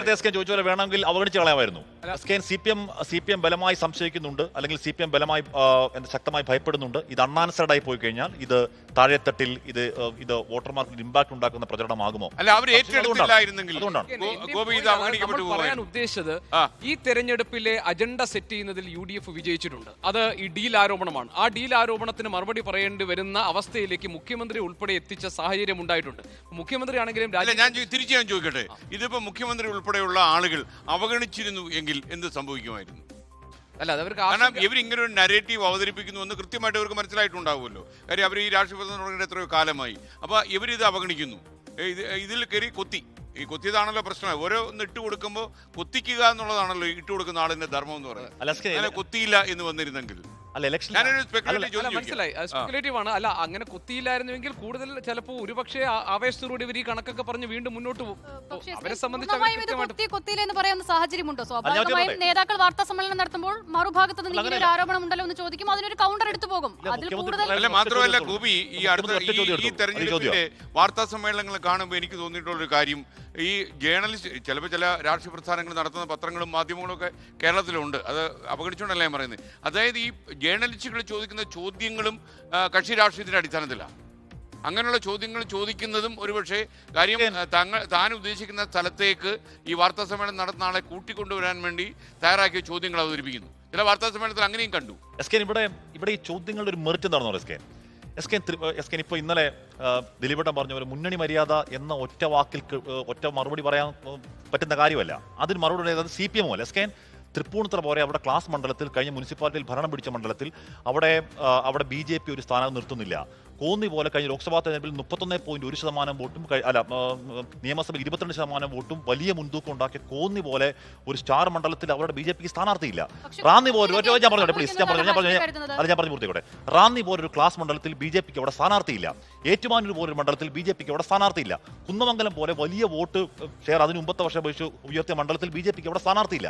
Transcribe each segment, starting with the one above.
നേരത്തെ S K ചോദിച്ച പോലെ വേണമെങ്കിൽ അവഗണിച്ച് കളയാമായിരുന്നു. സി പി എം ബലമായി സംശയിക്കുന്നുണ്ട്, അല്ലെങ്കിൽ സി പി എം ബലമായി ശക്തമായി ഭയപ്പെടുന്നുണ്ട്. ഇത് അൺആൻസർഡ് ആയി പോയി കഴിഞ്ഞാൽ ഇത് താഴെത്തട്ടിൽ ഇത് വോട്ടർമാർക്ക് ഇമ്പാക്ട് ഉണ്ടാക്കുന്ന പ്രചരണമാകുമോ? അല്ല, അവർ ഏറ്റെടുത്തില്ലായിരുന്നെങ്കിൽ പറയാൻ ഉദ്ദേശിച്ചത് ഈ തെരഞ്ഞെടുപ്പിലെ അജണ്ട സെറ്റ് ചെയ്യുന്നതിൽ UDF വിജയിച്ചിട്ടുണ്ട്. അത് ഈ ഡീൽ ആരോപണമാണ്. ആ ഡീൽ ആരോപണത്തിന് മറുപടി പറയേണ്ടി വരുന്ന അവസ്ഥയിലേക്ക് മുഖ്യമന്ത്രി ഉൾപ്പെടെ എത്തിച്ച സാഹചര്യം ഉണ്ടായിട്ടുണ്ട്. മുഖ്യമന്ത്രി ആണെങ്കിലും ഞാൻ തിരിച്ചു ചോദിക്കട്ടെ, ഇതിപ്പോ മുഖ്യമന്ത്രി ഉൾപ്പെടെയുള്ള ആളുകൾ അവഗണിച്ചിരുന്നു എങ്കിൽ എന്ത് സംഭവിക്കുമായിരുന്നു? അല്ല, അതവർക്ക് കാരണം ഇവരിങ്ങനെ ഒരു നരേറ്റീവ് അവതരിപ്പിക്കുന്നു എന്ന് കൃത്യമായിട്ട് അവർക്ക് മനസ്സിലായിട്ടുണ്ടാവുമല്ലോ. കാര്യം അവർ ഈ രാഷ്ട്രീയ പ്രവർത്തനം എത്രയോ കാലമായി. അപ്പൊ ഇവരിത് അവഗണിക്കുന്നു. ഇതിൽ കയറി ഈ കൊത്തിയതാണല്ലോ പ്രശ്നം. ഓരോന്ന് ഇട്ട് കൊടുക്കുമ്പോൾ കൊത്തിക്കുക എന്നുള്ളതാണല്ലോ ഇട്ട് കൊടുക്കുന്ന ആളിന്റെ ധർമ്മം എന്ന് പറയുന്നത്. കൊത്തിയില്ല എന്ന് വന്നിരുന്നെങ്കിൽ മനസ്സിലായി, സ്പെക്കുലേറ്റീവ് ആണ്. അല്ല, അങ്ങനെ കൊത്തിയില്ലായിരുന്നുവെങ്കിൽ കൂടുതൽ ചിലപ്പോൾ ഒരുപക്ഷെ ആവേശത്തോടുകൂടി ഇവർ ഈ കണക്കൊക്കെ പറഞ്ഞ് വീണ്ടും മുന്നോട്ട് പോകും. അവരെ സംബന്ധിച്ച് കൊത്തിയില്ലെന്ന് പറയുന്ന സാഹചര്യമുണ്ടോ? സ്വാഭാവികമായും നേതാക്കൾ വാർത്താ സമ്മേളനം നടത്തുമ്പോൾ മറുഭാഗത്ത് നിന്ന് ഇങ്ങനെ ഒരു ആരോപണം ഉണ്ടല്ലോ എന്ന് ചോദിക്കും, അതിനൊരു കൗണ്ടർ എടുത്തു പോകും. അതിൽ കൂടുതൽ മാത്രമല്ല ഗോപി, ഈ തെരഞ്ഞെടുപ്പിന്റെ വാർത്താ സമ്മേളനങ്ങൾ കാണുമ്പോൾ എനിക്ക് തോന്നിയിട്ടുള്ളൊരു കാര്യം, ഈ ജേർണലിസ്റ്റ് ചിലപ്പോൾ ചില രാഷ്ട്രീയ പ്രസ്ഥാനങ്ങൾ നടത്തുന്ന പത്രങ്ങളും മാധ്യമങ്ങളും ഒക്കെ കേരളത്തിലുണ്ട്. അത് അവഗണിച്ചുകൊണ്ടല്ല ഞാൻ പറയുന്നത്. അതായത് ഈ ജേർണലിസ്റ്റുകൾ ചോദിക്കുന്ന ചോദ്യങ്ങളും കക്ഷി രാഷ്ട്രീയത്തിന്റെ അടിസ്ഥാനത്തിലാണ്. അങ്ങനെയുള്ള ചോദ്യങ്ങൾ ചോദിക്കുന്നതും ഒരുപക്ഷെ കാര്യം താൻ ഉദ്ദേശിക്കുന്ന സ്ഥലത്തേക്ക് ഈ വാർത്താ സമ്മേളനം നടത്തുന്ന ആളെ കൂട്ടിക്കൊണ്ടുവരാൻ വേണ്ടി തയ്യാറാക്കിയ ചോദ്യങ്ങൾ അവതരിപ്പിക്കുന്നു. ചില വാർത്താ സമ്മേളനത്തിൽ അങ്ങനെയും കണ്ടു. ഇവിടെ ഈ ചോദ്യങ്ങളുടെ ഒരു മെറിറ്റ് എന്താണെന്ന് എസ് കെ ഇപ്പോൾ ഇന്നലെ ദിലീപേട്ടൻ പറഞ്ഞ പോലെ മുന്നണി മര്യാദ എന്ന ഒറ്റ മറുപടി പറയാൻ പറ്റുന്ന കാര്യമല്ല. അതിന് മറുപടി അത് CPM അല്ല. എസ് കെ തൃപ്പൂണിത്തുറ പോലെ അവിടെ ക്ലാസ് മണ്ഡലത്തിൽ കഴിഞ്ഞ മുനിസിപ്പാലിറ്റിയിൽ ഭരണം പിടിച്ച മണ്ഡലത്തിൽ അവിടെ BJP ഒരു സ്ഥാനം നിർത്തുന്നില്ല. കോന്നി പോലെ കഴിഞ്ഞ ലോക്സഭാ തെരഞ്ഞെടുപ്പിൽ 31.1% വോട്ടും, അല്ല നിയമസഭയിൽ 22% വോട്ടും വലിയ മുൻതൂക്കം ഉണ്ടാക്കിയ കോന്നി പോലെ ഒരു സ്റ്റാർ മണ്ഡലത്തിൽ അവരുടെ BJPക്ക് സ്ഥാനാർത്ഥിയില്ല. റാന്നി പോലെ ഞാൻ പറഞ്ഞു പൂർത്തിയോടെ. റാന്നി പോലൊരു ക്ലാസ് മണ്ഡലത്തിൽ BJPക്ക് അവിടെ സ്ഥാനാർത്ഥിയില്ല. ഏറ്റുമാനൂർ പോലൊരു മണ്ഡലത്തിൽ BJPക്ക് അവിടെ സ്ഥാനാർത്ഥിയില്ല. കുന്നമംഗലം പോലെ വലിയ വോട്ട് ഷെയർ അതിന് മുമ്പത്തെ വർഷം അപേക്ഷിച്ച് ഉയർത്തിയ മണ്ഡലത്തിൽ BJPക്ക് അവിടെ സ്ഥാനാർത്ഥിയില്ല.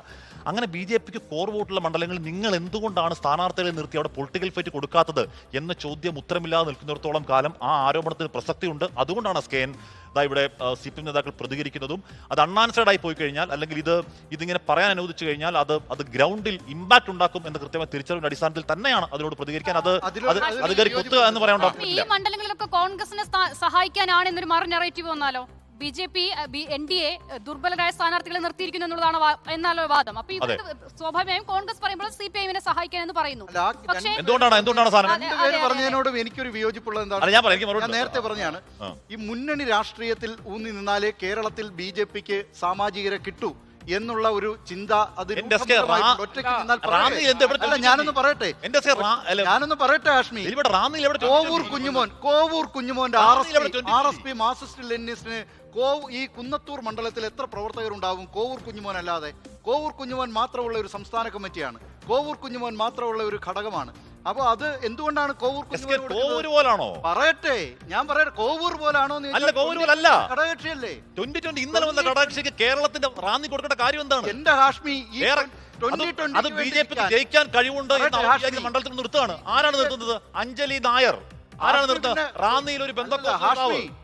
അങ്ങനെ BJPക്ക് കോർ വോട്ടുള്ള മണ്ഡലങ്ങളിൽ നിങ്ങൾ എന്തുകൊണ്ടാണ് സ്ഥാനാർത്ഥികളെ നിർത്തി അവിടെ പൊളിറ്റിക്കൽ ഫൈറ്റ് കൊടുക്കാത്തത് എന്ന ചോദ്യം ഉത്തരമില്ലാതെ നിൽക്കുന്നിടത്തോളം കാലം ആ ആരോപണത്തിന് പ്രസക്തിയുണ്ട്. അതുകൊണ്ടാണ് സ്കെൻ ഇവിടെ CPM നേതാക്കൾ പ്രതികരിക്കുന്നതും. അത് അൺആൻസേർഡ് ആയി പോയി കഴിഞ്ഞാൽ, അല്ലെങ്കിൽ ഇതിങ്ങനെ പറയാൻ അനുവദിച്ചു കഴിഞ്ഞാൽ അത് ഗ്രൗണ്ടിൽ ഇമ്പാക്ട് ഉണ്ടാക്കും എന്ന കൃത്യമായ തിരിച്ചറിവിന്റെ അടിസ്ഥാനത്തിൽ തന്നെയാണ് അതിനോട് പ്രതികരിക്കാൻ അത് കയറി കൊത്തുക എന്ന് പറയാൻ. ഈ മണ്ഡലങ്ങളിലൊക്കെ കോൺഗ്രസിനെ സഹായിക്കാനാണ് എന്നൊരു മറു നെറേറ്റീവ് വന്നാലോ? BJP NDA ദുർബലരായ സ്ഥാനാർത്ഥികളെ നിർത്തിയിരിക്കുന്നു എന്നുള്ളതാണ് എന്നാലോ വാദം. അപ്പൊ ഇവിടെ സ്വാഭാവികമായും കോൺഗ്രസ് പറയുമ്പോൾ CPM സഹായിക്കാൻ എന്ന് പറയുന്നു. പക്ഷേ എന്തുകൊണ്ടാണ് പറഞ്ഞതിനോടും എനിക്കൊരു വിയോജിപ്പുള്ളത് എന്താണ്, ഞാൻ നേരത്തെ പറഞ്ഞാണ്, ഈ മുന്നണി രാഷ്ട്രീയത്തിൽ ഊന്നി നിന്നാലേ കേരളത്തിൽ BJPക്ക് സാമാജികരെ കിട്ടൂ എന്നുള്ള ഒരു ചിന്ത ഞാനൊന്ന് പറയട്ടെ ആഷ്മി. കോവൂർ കുഞ്ഞുമോന്റെ RSP മാർക്സിസ്റ്റ് ലെനിനിസ്റ്റിന് ഈ കുന്നത്തൂർ മണ്ഡലത്തിൽ എത്ര പ്രവർത്തകരുണ്ടാവും കോവൂർ കുഞ്ഞുമോൻ അല്ലാതെ? കോവൂർ കുഞ്ഞുമോൻ മാത്രമുള്ള ഒരു സംസ്ഥാന കമ്മിറ്റിയാണ്, കോവൂർ കുഞ്ഞുമോൻ മാത്രമുള്ള ഒരു ഘടകമാണ്. അപ്പൊ അത് എന്തുകൊണ്ടാണ് കോവൂർ പോലാണോ? പറയട്ടെ, ഞാൻ പറയട്ടെ, കോവൂർ പോലാണോ? ഘടകകക്ഷിയല്ലേ? 2020 ഇന്നലെ വന്ന ഘടകകക്ഷിക്ക് കേരളത്തിന്റെ റാന്നി കൊടുക്കേണ്ട കാര്യം എന്താണ്? എന്റെ ഹാഷ്മി, അത് BJP ജയിക്കാൻ കഴിവുണ്ട് എന്ന് മണ്ഡലത്തിൽ നിർത്തുകയാണ്. ആരാണ് നിർത്തുന്നത്? അഞ്ജലി നായർ. ആരാണ് നിർത്തുന്നത്? റാന്നിയിൽ ഒരു ബന്ധപ്പെട്ട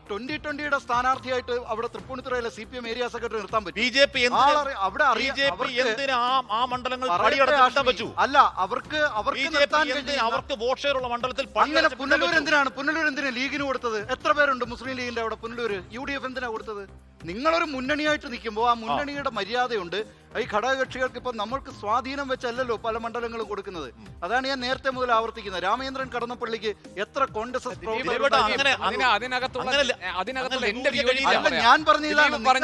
2020 സ്ഥാനാർത്ഥിയായിട്ട് അവിടെ തൃപ്പൂണിത്തുറയിലെ CPM ഏരിയ സെക്രട്ടറി നിർത്താൻ പറ്റും. BJP എന്തിനാ ആ മണ്ഡലങ്ങൾ പടിയടക്കാൻ പറ്റൂ? അല്ല, അവർക്ക് വോട്ട് ഷെയർ ഉള്ള മണ്ഡലത്തിൽ പുനലൂർ എന്തിനാ ലീഗിന് കൊടുത്തത്? എത്ര പേരുണ്ട് മുസ്ലിം ലീഗിന്റെ അവിടെ പുനലൂര്? UDF എന്തിനാ കൊടുത്തത്? നിങ്ങളൊരു മുന്നണിയായിട്ട് നിൽക്കുമ്പോൾ ആ മുന്നണിയുടെ മര്യാദയുണ്ട്. ഈ ഘടകകക്ഷികൾക്ക് ഇപ്പൊ നമ്മൾക്ക് സ്വാധീനം വെച്ചല്ലോ പല മണ്ഡലങ്ങളും കൊടുക്കുന്നത്. അതാണ് ഞാൻ നേരത്തെ മുതൽ ആവർത്തിക്കുന്നത്. രാമചന്ദ്രൻ കടന്നപ്പള്ളിക്ക് എത്ര കോൺഗ്രസ് ഞാൻ പറഞ്ഞ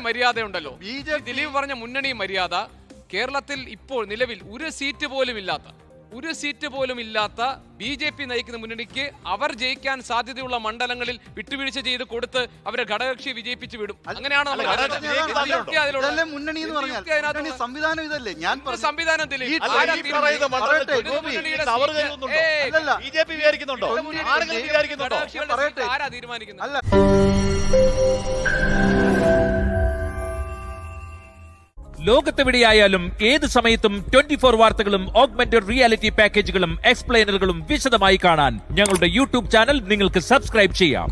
മര്യാദയുണ്ടല്ലോ. ദിലീപ് പറഞ്ഞ മുന്നണി മര്യാദ കേരളത്തിൽ ഇപ്പോൾ നിലവിൽ ഒരു സീറ്റ് പോലും ഇല്ലാത്ത BJP നയിക്കുന്ന മുന്നണിക്ക് അവർ ജയിക്കാൻ സാധ്യതയുള്ള മണ്ഡലങ്ങളിൽ വിട്ടുവീഴ്ച ചെയ്ത് കൊടുത്ത് അവരെ ഘടകകക്ഷി വിജയിപ്പിച്ചു വിടും. അങ്ങനെയാണ് മുന്നണി എന്ന് പറഞ്ഞാൽ സംവിധാനം ഇതല്ലേ? ഞാൻ സംവിധാനം ആരാ തീരുമാനിക്കുന്നത്? ലോകത്തെവിടെയായാലും ഏത് സമയത്തും 24 വാർത്തകളും ഓഗ്മെന്റഡ് റിയാലിറ്റി പാക്കേജുകളും എക്സ്പ്ലെയിനറുകളും വിശദമായി കാണാൻ ഞങ്ങളുടെ YouTube ചാനൽ നിങ്ങൾക്ക് സബ്സ്ക്രൈബ് ചെയ്യാം.